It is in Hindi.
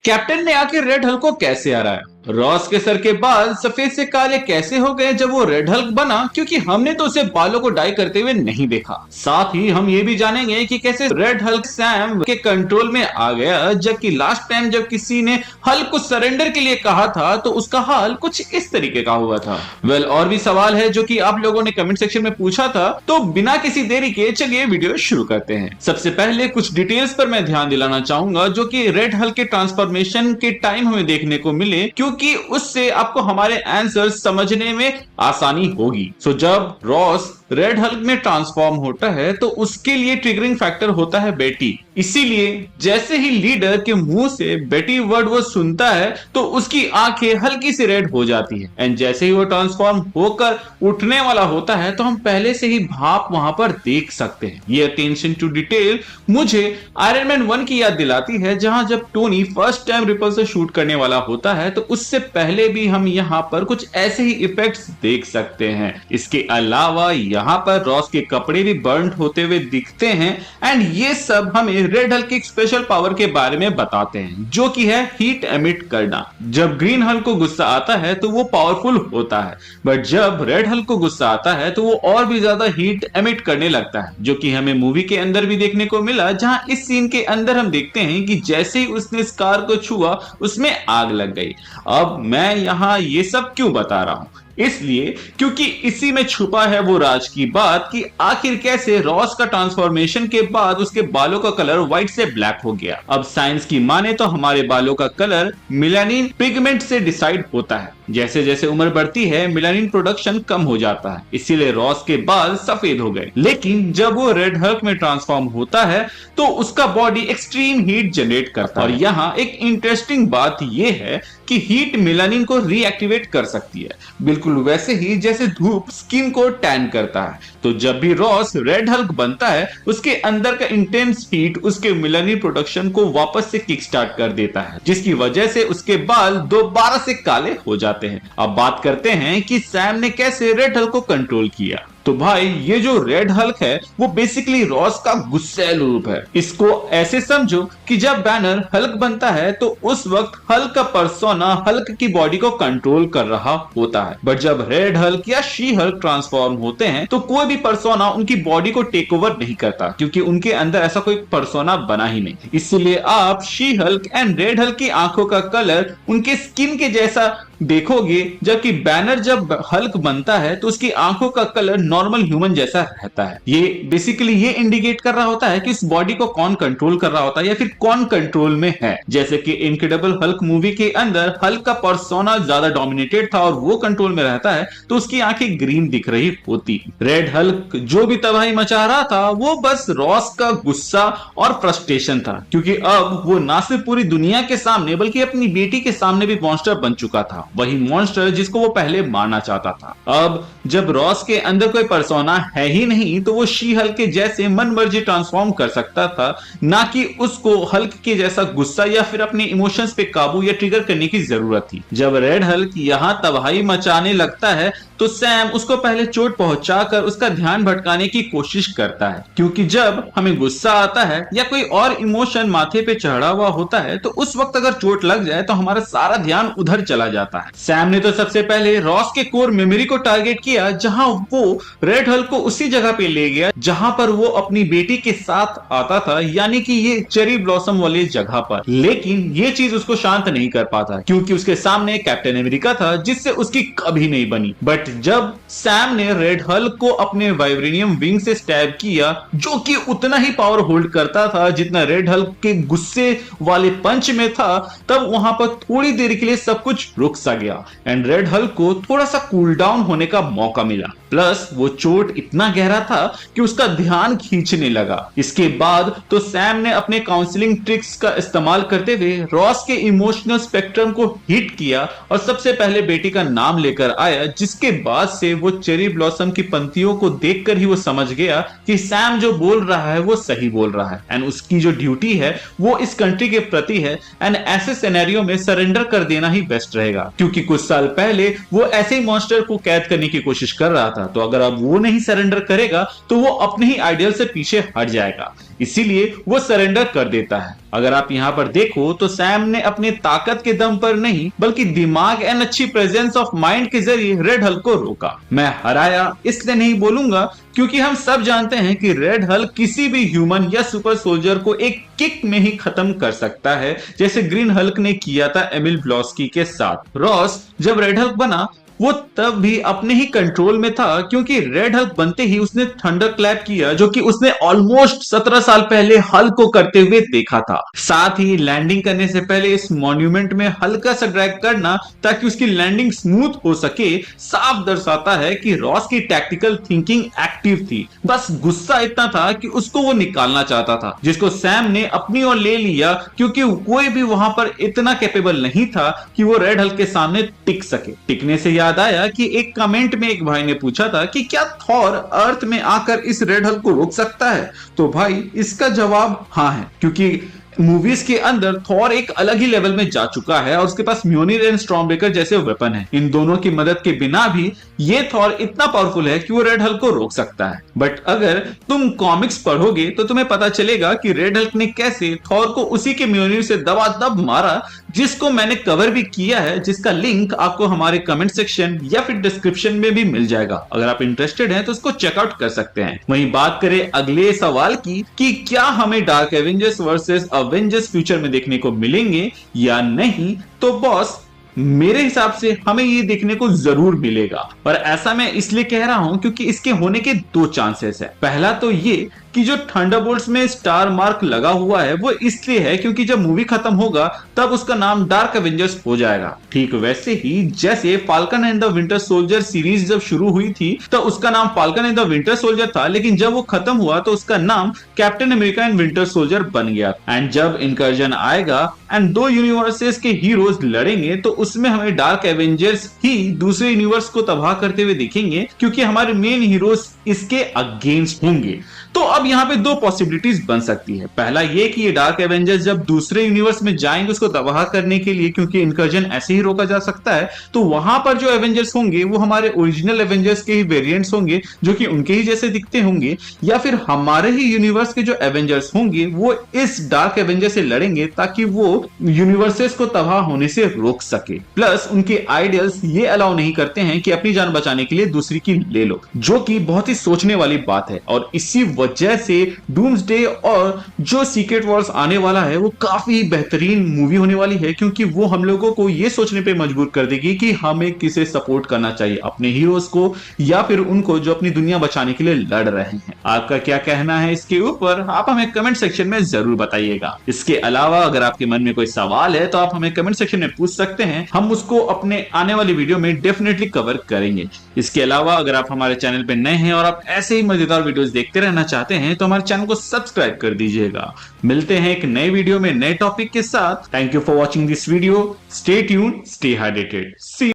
कैप्टन ने आखिर रेड हल्क को कैसे हराया? रॉस के सर के बाल सफेद से काले कैसे हो गए जब वो रेड हल्क बना, क्योंकि हमने तो उसे बालों को डाई करते हुए नहीं देखा। साथ ही हम ये भी जानेंगे कि कैसे रेड हल्क सैम के कंट्रोल में आ गया, जबकि लास्ट टाइम जब किसी ने हल्क को सरेंडर के लिए कहा था तो उसका हाल कुछ इस तरीके का हुआ था। और भी सवाल है जो कि आप लोगों ने कमेंट सेक्शन में पूछा था, तो बिना किसी देरी के चलिए वीडियो शुरू करते हैं। सबसे पहले कुछ डिटेल्स पर मैं ध्यान दिलाना चाहूंगा जो कि रेड हल्क के ट्रांसफॉर्मेशन के टाइम हमें देखने को मिले, क्योंकि उससे आपको हमारे आंसर समझने में आसानी होगी। जब रॉस रेड हल्क में ट्रांसफॉर्म होता है तो उसके लिए ट्रिगरिंग फैक्टर होता है बेटी। इसीलिए जैसे ही लीडर के मुंह से बेटी वर्ड वो सुनता है तो उसकी आंखें हल्की सी रेड हो जाती है, एंड जैसे ही वो ट्रांसफॉर्म होकर उठने वाला होता है तो हम पहले से ही भाप वहां पर देख सकते हैं। ये अटेंशन टू डिटेल मुझे आयरन मैन 1 की याद दिलाती है, जहां जब टोनी फर्स्ट टाइम रिपल से शूट करने वाला होता है तो उससे पहले भी हम यहाँ पर कुछ ऐसे ही इफेक्ट्स देख सकते हैं। इसके अलावा यहाँ पर रॉस के कपड़े भी बर्न्ड होते हुए दिखते हैं, एंड ये सब हमें रेड हल्क की स्पेशल पावर के बारे में बताते हैं, जो कि है हीट एमिट करना। जब ग्रीन हल्क को गुस्सा आता है तो वो पावरफुल होता है, बट जब रेड हल्क को गुस्सा आता है तो वो और भी ज्यादा हीट एमिट करने लगता है, जो कि हमें मूवी के अंदर भी देखने को मिला, जहां इस सीन के अंदर हम देखते हैं कि जैसे ही उसने स्कार को छुआ उसमें आग लग गई। अब मैं यहाँ ये सब क्यों बता रहा हूं? इसलिए क्योंकि इसी में छुपा है वो राज की बात कि आखिर कैसे रॉस का ट्रांसफॉर्मेशन के बाद उसके बालों का कलर व्हाइट से ब्लैक हो गया। अब साइंस की माने तो हमारे बालों का कलर मेलानिन पिगमेंट से डिसाइड होता है। जैसे जैसे उम्र बढ़ती है मेलानिन प्रोडक्शन कम हो जाता है, इसीलिए रॉस के बाल सफेद हो गए। लेकिन जब वो रेड हल्क में ट्रांसफॉर्म होता है तो उसका बॉडी एक्सट्रीम हीट जनरेट करता है। और यहाँ एक इंटरेस्टिंग बात यह है कि हीट मेलानिन को रीएक्टिवेट कर सकती है, बिल्कुल वैसे ही जैसे धूप स्किन को टैन करता है। तो जब भी रॉस रेड हल्क बनता है उसके अंदर का इंटेंस हीट उसके मेलानिन प्रोडक्शन को वापस से किक स्टार्ट कर देता है, जिसकी वजह से उसके बाल दोबारा से काले हो जाते हैं। अब बात करते हैं कि सैम ने कैसे रेड हल्क को कंट्रोल किया। तो भाई ये जो रेड हल्क है वो बेसिकली रॉस का गुस्सैल रूप है। इसको ऐसे समझो कि जब बैनर हल्क बनता है तो उस वक्त हल्क का पर्सोना हल्क की बॉडी को कंट्रोल कर रहा होता है, बट जब रेड हल्क या शी हल्क ट्रांसफॉर्म होते हैं तो कोई भी पर्सोना उनकी बॉडी को टेक ओवर नहीं करता, क्योंकि उनके अंदर ऐसा कोई पर्सोना बना ही नहीं। इसलिए आप she Hulk and red Hulk की आंखों का कलर उनके स्किन के जैसा देखोगे, जबकि बैनर जब हल्क बनता है तो उसकी आंखों का कलर नॉर्मल ह्यूमन जैसा रहता है। ये बेसिकली ये इंडिकेट कर रहा होता है कि इस बॉडी को कौन कंट्रोल कर रहा होता है या फिर कौन कंट्रोल में है। जैसे कि इनक्रेडिबल हल्क मूवी के अंदर हल्क का पर्सोना ज्यादा डोमिनेटेड था और वो कंट्रोल में रहता है तो उसकी आंखें ग्रीन दिख रही होती। रेड हल्क जो भी तबाही मचा रहा था वो बस रॉस का गुस्सा और फ्रस्ट्रेशन था, क्योंकि अब वो ना सिर्फ पूरी दुनिया के सामने बल्कि अपनी बेटी के सामने भी मॉन्स्टर बन चुका था, वही मॉन्स्टर जिसको वो पहले मारना चाहता था। अब जब रॉस के अंदर कोई पर्सोना है ही नहीं तो वो शी हल्क के जैसे मन मर्जी ट्रांसफॉर्म कर सकता था, ना कि उसको हल्क के जैसा गुस्सा या फिर अपने इमोशंस पे काबू या ट्रिगर करने की जरूरत थी। जब रेड हल्क यहाँ तबाही मचाने लगता है तो सैम उसको पहले चोट पहुंचाकर उसका ध्यान भटकाने की कोशिश करता है, क्योंकि जब हमें गुस्सा आता है या कोई और इमोशन माथे पे चढ़ा हुआ होता है तो उस वक्त अगर चोट लग जाए तो हमारा सारा ध्यान उधर चला जाता है। सैम ने तो सबसे पहले रॉस के कोर मेमोरी को टारगेट किया, जहां वो रेड हल्क को उसी जगह पे ले गया जहां पर वो अपनी बेटी के साथ आता था, यानी कि ये चेरी ब्लॉसम वाली जगह पर। लेकिन ये चीज उसको शांत नहीं कर पाता, क्योंकि उसके सामने कैप्टन अमेरिका था जिससे उसकी कभी नहीं बनी। बट जब सैम ने रेड हल्क को अपने वाइब्रेनियम विंग से स्टैब किया, जो कि उतना ही पावर होल्ड करता था जितना रेड हल्क के गुस्से वाले पंच में था, तब वहां पर थोड़ी देर के लिए सब कुछ रुक सा गया एंड रेड हल्क को थोड़ा सा कूल डाउन होने का मौका मिला। प्लस वो चोट इतना गहरा था कि उसका ध्यान खींचने लगा। इसके बाद तो सैम ने अपने काउंसलिंग ट्रिक्स का इस्तेमाल करते हुए रॉस के इमोशनल स्पेक्ट्रम को हिट किया और सबसे पहले बेटी का नाम लेकर आया, जिसके बाद से वो चेरी ब्लॉसम की पंक्तियों को देखकर ही वो समझ गया कि सैम जो बोल रहा है वो सही बोल रहा है एंड उसकी जो ड्यूटी है वो इस कंट्री के प्रति है, एंड ऐसे सिनेरियो में सरेंडर कर देना ही बेस्ट रहेगा, क्योंकि कुछ साल पहले वो ऐसे ही मॉन्स्टर को कैद करने की कोशिश कर रहा था। तो अगर अब वो नहीं सरेंडर करेगा तो वो अपने ही आइडियल से पीछे हट जाएगा। इसीलिए वो सरेंडर कर देता है। अगर आप यहाँ पर देखो तो सैम ने अपने ताकत के दम पर नहीं बल्कि दिमाग एंड अच्छी प्रेजेंस ऑफ माइंड के जरिए रेड हल्क को रोका। मैं हराया इसलिए नहीं बोलूंगा क्योंकि हम सब जानते हैं कि रेड हल्क किसी भी ह्यूमन या सुपर सोल्जर को एक किक में ही खत्म कर सकता है, जैसे ग्रीन हल्क ने किया था एमिल ब्लॉस्की के साथ। रॉस जब रेड हल्क बना वो तब भी अपने ही कंट्रोल में था क्योंकि रेड हल्क बनते ही उसने थंडर क्लैप किया, जो कि उसने ऑलमोस्ट 17 साल पहले हल्क को करते हुए देखा था। साथ ही लैंडिंग करने से पहले इस मॉन्यूमेंट में हल्का सा ड्रैग करना ताकि उसकी लैंडिंग स्मूथ हो सके साफ दर्शाता है कि रॉस की टैक्टिकल थिंकिंग एक्टिव थी। बस गुस्सा इतना था कि उसको वो निकालना चाहता था, जिसको सैम ने अपनी ओर ले लिया क्योंकि कोई भी वहां पर इतना कैपेबल नहीं था कि वो रेड हल्क के सामने टिक सके। टिकने से याद आया कि एक कमेंट में एक भाई ने पूछा था कि क्या थॉर अर्थ में आकर इस रेड हल्क को रोक सकता है, तो भाई इसका जवाब हाँ है, क्योंकि मूवीज के अंदर थॉर एक अलग ही लेवल में जा चुका है और उसके पास म्योनिर एंड स्टॉर्मब्रेकर जैसे वेपन है। इन दोनों की मदद के बिना भी ये थॉर इतना पावरफुल है कि वो रेड हल्क को रोक सकता है। बट अगर तुम कॉमिक्स पढ़ोगे तो तुम्हें पता चलेगा कि रेड हल्क ने कैसे थॉर को उसी के म्योनिर से दबादब मारा, जिसको मैंने कवर भी किया है, जिसका लिंक आपको हमारे कमेंट सेक्शन या फिर डिस्क्रिप्शन में भी मिल जाएगा। अगर आप इंटरेस्टेड हैं तो उसको चेकआउट कर सकते हैं। वहीं बात करें अगले सवाल की कि क्या हमें dark Avengers versus Avengers future में देखने को मिलेंगे या नहीं, तो बॉस मेरे हिसाब से हमें ये देखने को जरूर मिलेगा। और ऐसा मैं इसलिए कह रहा हूं क्योंकि इसके होने के दो चांसेस है। पहला तो ये कि जो थंडरबोल्ट्स में स्टार मार्क लगा हुआ है वो इसलिए है क्योंकि जब मूवी खत्म होगा तब उसका नाम डार्क एवेंजर्स हो जाएगा। ठीक वैसे ही जैसे falcon and the winter soldier series जब शुरू हुई थी तो उसका नाम falcon and the winter soldier था, लेकिन जब वो खत्म हुआ तो उसका नाम captain America and winter soldier बन गया। एंड जब इनकर्जन आएगा एंड दो यूनिवर्सेस के हीरोज लड़ेंगे तो उसमें हमें डार्क एवेंजर्स ही दूसरे यूनिवर्स को तबाह करते हुए दिखेंगे क्योंकि हमारे मेन हीरोज इसके अगेंस्ट होंगे। तो अब यहाँ पे दो पॉसिबिलिटीज बन सकती है। पहला ये कि ये डार्क एवेंजर्स जब दूसरे यूनिवर्स में जाएंगे उसको तबाह करने के लिए, क्योंकि इनकर्जन ऐसे ही रोका जा सकता है, तो वहां पर जो एवेंजर्स होंगे वो हमारे ओरिजिनल एवेंजर्स के ही वेरिएंट्स होंगे जो कि उनके ही जैसे दिखते होंगे, या फिर हमारे ही यूनिवर्स के जो एवेंजर्स होंगे वो इस डार्क एवेंजर से लड़ेंगे ताकि वो यूनिवर्सेस को तबाह होने से रोक सके। प्लस उनके आइडियल्स ये अलाउ नहीं करते हैं कि अपनी जान बचाने के लिए दूसरी की ले लो, जो कि बहुत ही सोचने वाली बात है। और इसी वजह से डूम्सडे और जो सीक्रेट वॉर्स आने वाला है वो काफी बेहतरीन मूवी होने वाली है, क्योंकि वो हम लोगों को ये सोचने पे मजबूर कर देगी कि हमें किसे सपोर्ट करना चाहिए, अपने हीरोज को या फिर उनको जो अपनी दुनिया बचाने के लिए लड़ रहे हैं। आपका क्या कहना है इसके ऊपर आप हमें कमेंट सेक्शन में जरूर बताइएगा। इसके अलावा अगर आपके मन में कोई सवाल है तो आप हमें कमेंट सेक्शन में पूछ सकते हैं, हम उसको अपने आने वाली वीडियो में डेफिनेटली कवर करेंगे। इसके अलावा अगर आप हमारे चैनल पे नए हैं और आप ऐसे ही मजेदार वीडियोस देखते रहना चाहते हैं तो हमारे चैनल को सब्सक्राइब कर दीजिएगा। मिलते हैं एक नए वीडियो में नए टॉपिक के साथ। Thank you for watching this video. Stay tuned, stay hydrated. C